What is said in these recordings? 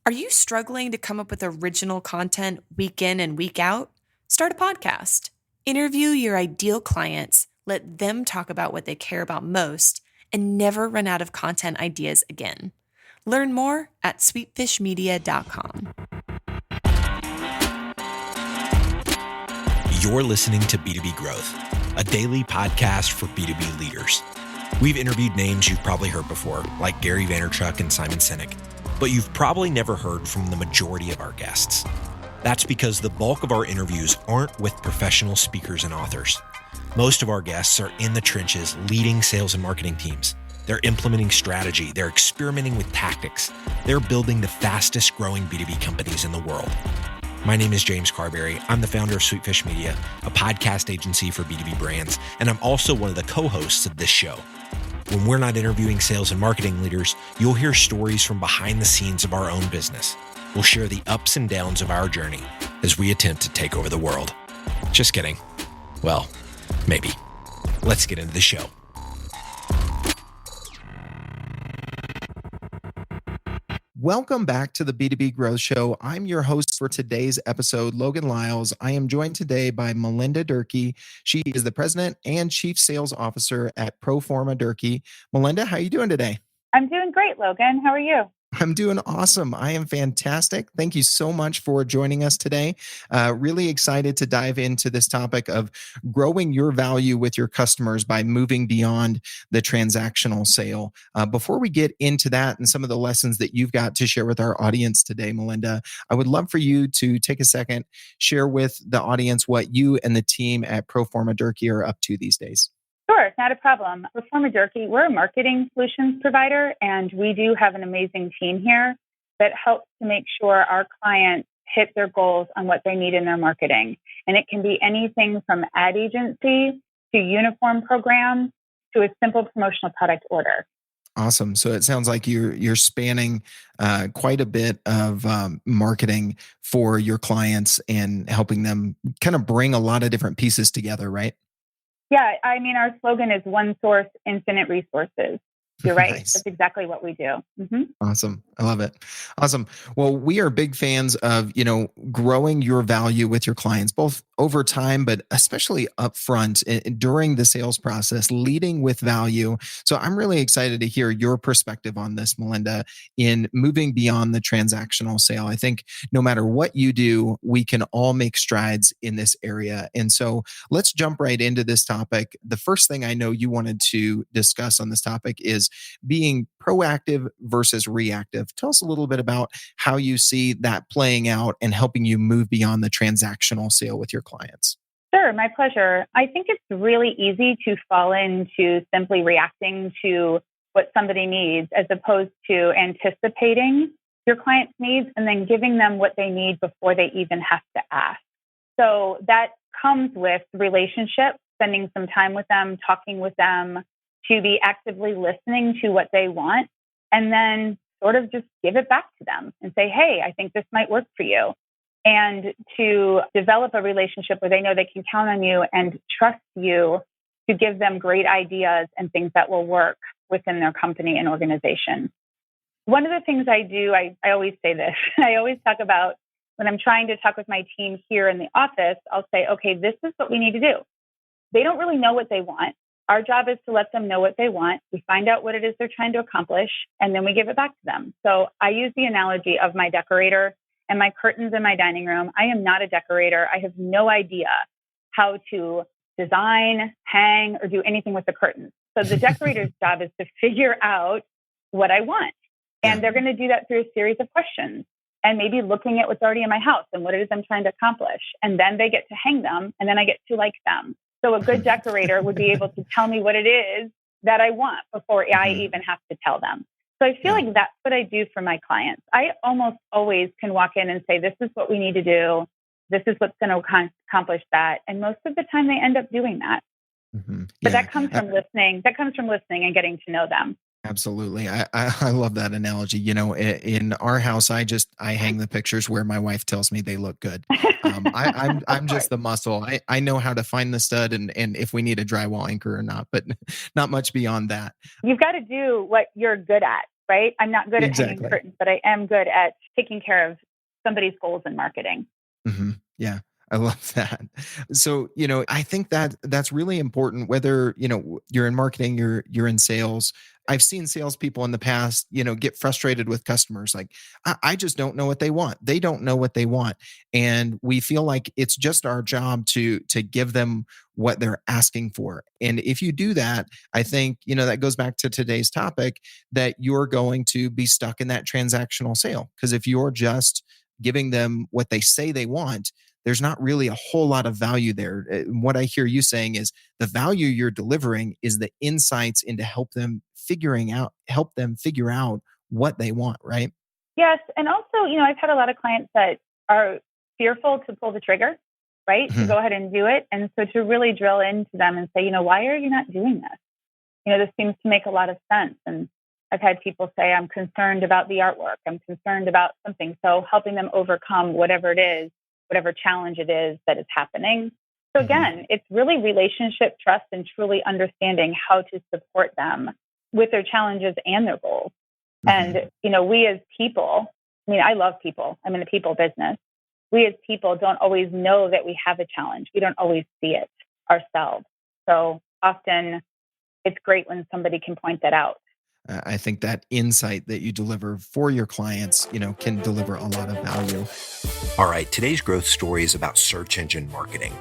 Are you struggling to come up with original content week in and week out? Start a podcast. Interview your ideal clients, let them talk about what they care about most, and never run out of content ideas again. Learn more at sweetfishmedia.com. You're listening to B2B Growth, a daily podcast for B2B leaders. We've interviewed names you've probably heard before, like Gary Vaynerchuk and Simon Sinek, but you've probably never heard from the majority of our guests. That's because the bulk of our interviews aren't with professional speakers and authors. Most of our guests are in the trenches leading sales and marketing teams. They're implementing strategy. They're experimenting with tactics. They're building the fastest growing B2B companies in the world. My name is James Carberry. I'm the founder of Sweetfish Media, a podcast agency for B2B brands, and I'm also one of the co-hosts of this show. When we're not interviewing sales and marketing leaders, you'll hear stories from behind the scenes of our own business. We'll share the ups and downs of our journey as we attempt to take over the world. Just kidding. Well, maybe. Let's get into the show. Welcome back to the B2B Growth Show. I'm your host for today's episode, Logan Lyles. I am joined today by Melinda Durkee. She is the president and chief sales officer at Proforma Durkee. Melinda, how are you doing today? I'm doing great, Logan. How are you? I'm doing awesome. I am fantastic. Thank you so much for joining us today. Really excited to dive into this topic of growing your value with your customers by moving beyond the transactional sale. Before we get into that and some of the lessons that you've got to share with our audience today, Melinda, I would love for you to take a second, share with the audience what you and the team at Proforma Durkee are up to these days. Sure, not a problem. Proforma Durkee, we're a marketing solutions provider, and we do have an amazing team here that helps to make sure our clients hit their goals on what they need in their marketing. And it can be anything from ad agency to uniform programs to a simple promotional product order. Awesome. So it sounds like you're spanning quite a bit of marketing for your clients and helping them kind of bring a lot of different pieces together, right? Yeah, I mean, our slogan is one source, infinite resources. You're right. Nice. That's exactly what we do. Mm-hmm. Awesome. I love it. Awesome. Well, we are big fans of, growing your value with your clients, both over time, but especially upfront during the sales process, leading with value. So I'm really excited to hear your perspective on this, Melinda, in moving beyond the transactional sale. I think no matter what you do, we can all make strides in this area. And so let's jump right into this topic. The first thing I know you wanted to discuss on this topic is being proactive versus reactive. Tell us a little bit about how you see that playing out and helping you move beyond the transactional sale with your clients. Sure, my pleasure. I think it's really easy to fall into simply reacting to what somebody needs as opposed to anticipating your client's needs and then giving them what they need before they even have to ask. So that comes with relationships, spending some time with them, talking with them, to be actively listening to what they want, and then sort of just give it back to them and say, hey, I think this might work for you. And to develop a relationship where they know they can count on you and trust you to give them great ideas and things that will work within their company and organization. One of the things I do, I always say this, I always talk about when I'm trying to talk with my team here in the office, I'll say, okay, this is what we need to do. They don't really know what they want. Our job is to let them know what they want. We find out what it is they're trying to accomplish, and then we give it back to them. So I use the analogy of my decorator and my curtains in my dining room. I am not a decorator. I have no idea how to design, hang, or do anything with the curtains. So the decorator's job is to figure out what I want. And they're going to do that through a series of questions and maybe looking at what's already in my house and what it is I'm trying to accomplish. And then they get to hang them, and then I get to like them. So a good decorator would be able to tell me what it is that I want before I even have to tell them. So I feel like that's what I do for my clients. I almost always can walk in and say, this is what we need to do. This is what's going to accomplish that. And most of the time they end up doing that. Mm-hmm. But that comes from listening. That comes from listening and getting to know them. Absolutely. I love that analogy. In our house, I hang the pictures where my wife tells me they look good. I'm just the muscle. I know how to find the stud and if we need a drywall anchor or not, but not much beyond that. You've got to do what you're good at, right? I'm not good at hanging Exactly. curtains, but I am good at taking care of somebody's goals in marketing. Yeah, I love that. So, I think that that's really important, whether, you're in marketing, you're in sales. I've seen salespeople in the past, get frustrated with customers. Like, I just don't know what they want. They don't know what they want. And we feel like it's just our job to give them what they're asking for. And if you do that, I think, that goes back to today's topic, that you're going to be stuck in that transactional sale. Because if you're just giving them what they say they want, there's not really a whole lot of value there. What I hear you saying is the value you're delivering is the insights into help them figure out what they want, right? Yes. And also, I've had a lot of clients that are fearful to pull the trigger, right? To Mhm. go ahead and do it. And so to really drill into them and say, why are you not doing this? This seems to make a lot of sense. And I've had people say, I'm concerned about the artwork. I'm concerned about something. So helping them overcome whatever it is, whatever challenge it is that is happening. So Mhm. again, it's really relationship, trust, and truly understanding how to support them with their challenges and their goals. Mhm. And, we as people, I love people. I'm in the people business. We as people don't always know that we have a challenge. We don't always see it ourselves. So often it's great when somebody can point that out. I think that insight that you deliver for your clients, can deliver a lot of value. All right, today's growth story is about search engine marketing.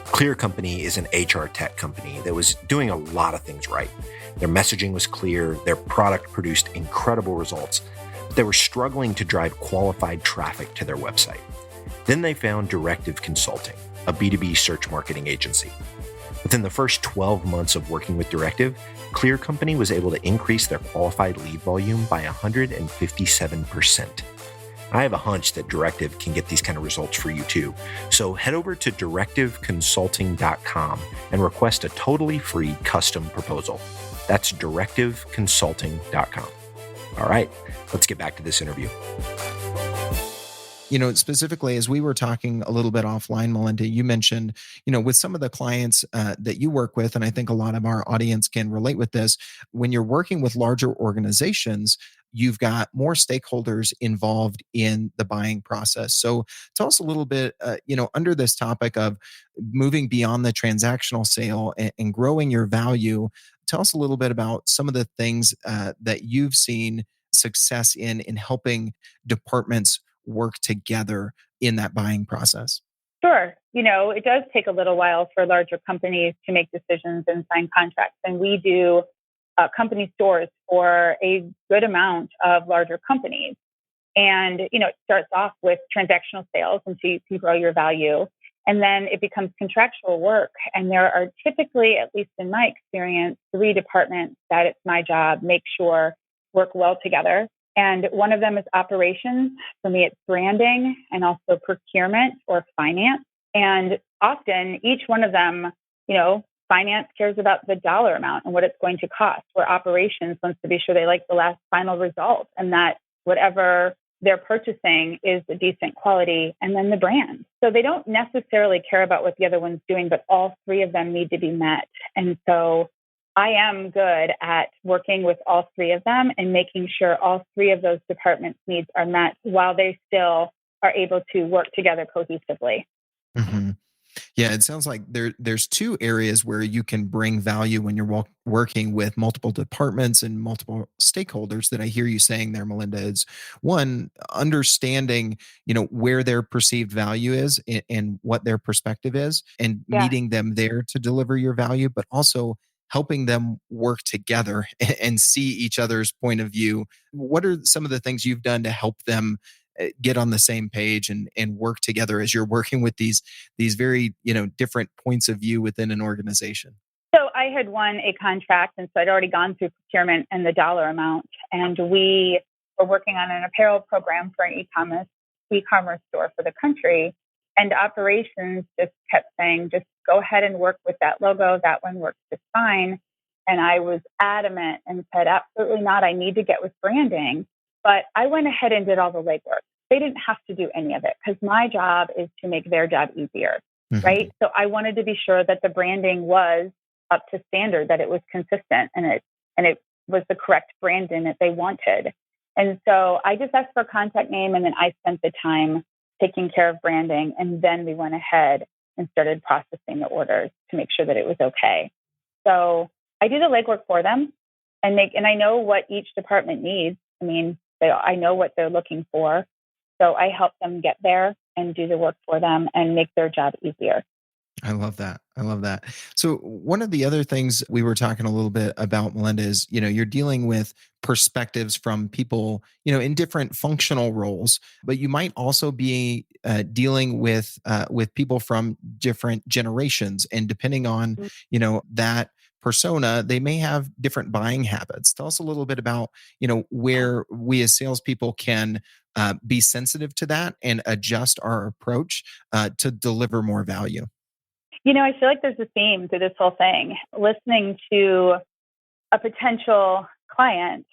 Clear Company is an HR tech company that was doing a lot of things right. Their messaging was clear, their product produced incredible results, but they were struggling to drive qualified traffic to their website. Then they found Directive Consulting, a B2B search marketing agency. Within the first 12 months of working with Directive, Clear Company was able to increase their qualified lead volume by 157%. I have a hunch that Directive can get these kind of results for you too. So head over to directiveconsulting.com and request a totally free custom proposal. That's directiveconsulting.com. All right, let's get back to this interview. Specifically, as we were talking a little bit offline, Melinda, you mentioned, with some of the clients that you work with, and I think a lot of our audience can relate with this, when you're working with larger organizations, you've got more stakeholders involved in the buying process. So tell us a little bit, under this topic of moving beyond the transactional sale and growing your value, tell us a little bit about some of the things that you've seen success in helping departments work together in that buying process. Sure. It does take a little while for larger companies to make decisions and sign contracts. And we do company stores for a good amount of larger companies. And, it starts off with transactional sales until you can grow your value. And then it becomes contractual work. And there are typically, at least in my experience, 3 departments that it's my job, make sure work well together. And one of them is operations. For me, it's branding and also procurement or finance. And often each one of them, finance cares about the dollar amount and what it's going to cost, where operations wants to be sure they like the last final result and that whatever they're purchasing is a decent quality, and then the brand. So they don't necessarily care about what the other one's doing, but all 3 of them need to be met. And so I am good at working with all 3 of them and making sure all 3 of those departments' needs are met while they still are able to work together cohesively. Mhm. Yeah, it sounds like there's 2 areas where you can bring value when you're working with multiple departments and multiple stakeholders that I hear you saying there, Melinda. Is one, understanding, where their perceived value is and what their perspective is, and Yeah. meeting them there to deliver your value, but also helping them work together and see each other's point of view. What are some of the things you've done to help them get on the same page and work together as you're working with these very different points of view within an organization? So I had won a contract, and so I'd already gone through procurement and the dollar amount. And we were working on an apparel program for an e-commerce store for the country. And operations just kept saying, just go ahead and work with that logo. That one works just fine. And I was adamant and said, absolutely not. I need to get with branding. But I went ahead and did all the legwork. They didn't have to do any of it because my job is to make their job easier, Mhm. right? So I wanted to be sure that the branding was up to standard, that it was consistent and it was the correct branding that they wanted. And so I just asked for a contact name, and then I spent the time taking care of branding. And then we went ahead and started processing the orders to make sure that it was okay. So I do the legwork for them and I know what each department needs. I mean, I know what they're looking for. So I help them get there and do the work for them and make their job easier. I love that. I love that. So one of the other things we were talking a little bit about, Melinda, is, you're dealing with perspectives from people, in different functional roles, but you might also be dealing with people from different generations, and depending on, that persona, they may have different buying habits. Tell us a little bit about, where we as salespeople can be sensitive to that and adjust our approach to deliver more value. I feel like there's a theme through this whole thing. Listening to a potential client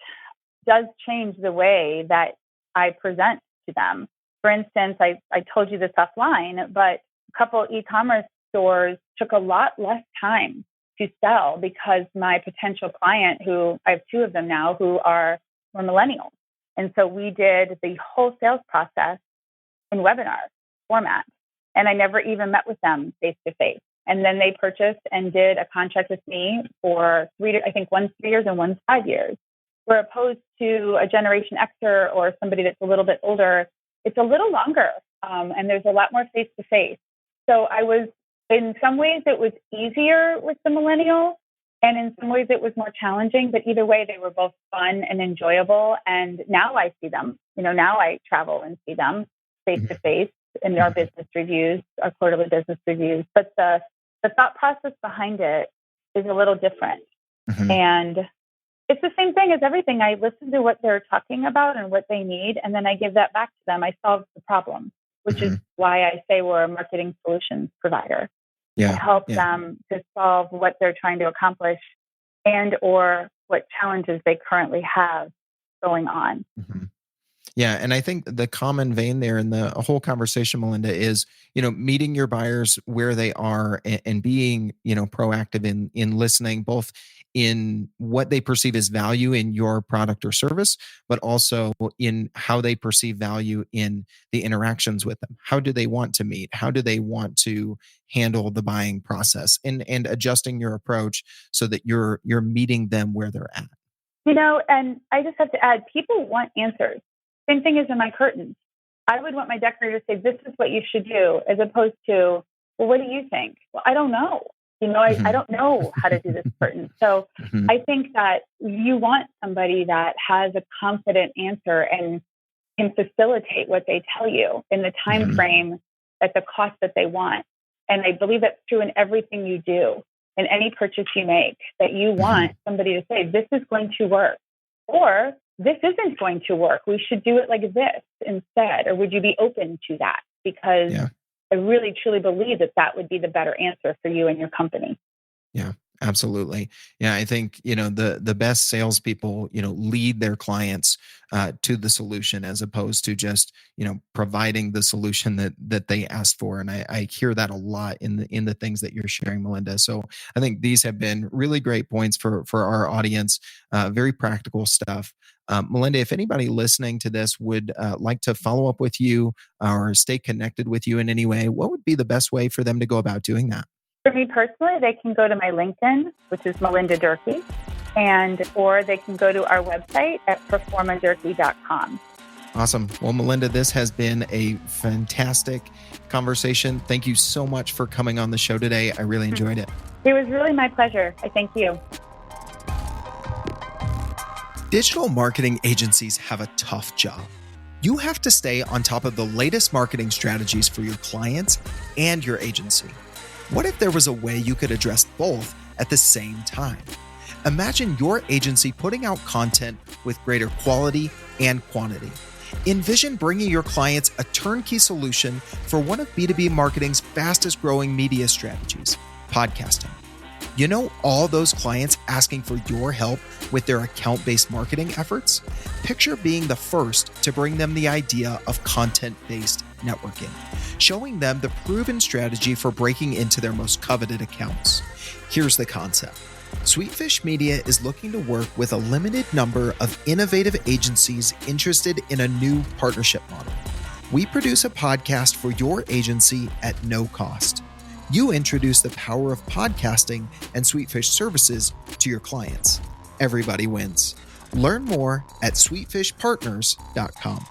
does change the way that I present to them. For instance, I told you this offline, but a couple e-commerce stores took a lot less time to sell because my potential client, who I have two of them now, who were millennials. And so we did the whole sales process in webinar format. And I never even met with them face to face. And then they purchased and did a contract with me for one's 3 years and one's 5 years. Where opposed to a Generation Xer or somebody that's a little bit older, it's a little longer, and there's a lot more face to face. So in some ways it was easier with the millennial, and in some ways it was more challenging. But either way, they were both fun and enjoyable. And now I see them. Now I travel and see them face to face in our business reviews, our quarterly business reviews. But the thought process behind it is a little different. Mm-hmm. And it's the same thing as everything. I listen to what they're talking about and what they need, and then I give that back to them. I solve the problem, which is why I say we're a marketing solutions provider. Yeah. To help them to solve what they're trying to accomplish and or what challenges they currently have going on. Mm-hmm. Yeah. And I think the common vein there in the whole conversation, Melinda, is, meeting your buyers where they are and being, proactive in listening, both in what they perceive as value in your product or service, but also in how they perceive value in the interactions with them. How do they want to meet? How do they want to handle the buying process, and adjusting your approach so that you're meeting them where they're at. And I just have to add, people want answers. Same thing as in my curtains. I would want my decorator to say, this is what you should do, as opposed to, well, what do you think? Well, I don't know. I don't know how to do this curtain. So I think that you want somebody that has a confident answer and can facilitate what they tell you in the time frame at the cost that they want. And I believe that's true in everything you do, in any purchase you make, that you want somebody to say, this is going to work, or this isn't going to work. We should do it like this instead. Or would you be open to that? Because I really, truly believe that would be the better answer for you and your company. Yeah, absolutely. Yeah, I think, the best salespeople, lead their clients to the solution, as opposed to just, providing the solution that they asked for. And I hear that a lot in the things that you're sharing, Melinda. So I think these have been really great points for our audience, very practical stuff. Melinda, if anybody listening to this would like to follow up with you or stay connected with you in any way, what would be the best way for them to go about doing that? For me personally, they can go to my LinkedIn, which is Melinda Durkee, or they can go to our website at proformadurkee.com. Awesome. Well, Melinda, this has been a fantastic conversation. Thank you so much for coming on the show today. I really enjoyed it. It was really my pleasure. I thank you. Digital marketing agencies have a tough job. You have to stay on top of the latest marketing strategies for your clients and your agency. What if there was a way you could address both at the same time? Imagine your agency putting out content with greater quality and quantity. Envision bringing your clients a turnkey solution for one of B2B marketing's fastest growing media strategies, podcasting. All those clients asking for your help with their account-based marketing efforts? Picture being the first to bring them the idea of content-based networking, showing them the proven strategy for breaking into their most coveted accounts. Here's the concept. Sweetfish Media is looking to work with a limited number of innovative agencies interested in a new partnership model. We produce a podcast for your agency at no cost. You introduce the power of podcasting and Sweetfish services to your clients. Everybody wins. Learn more at sweetfishpartners.com.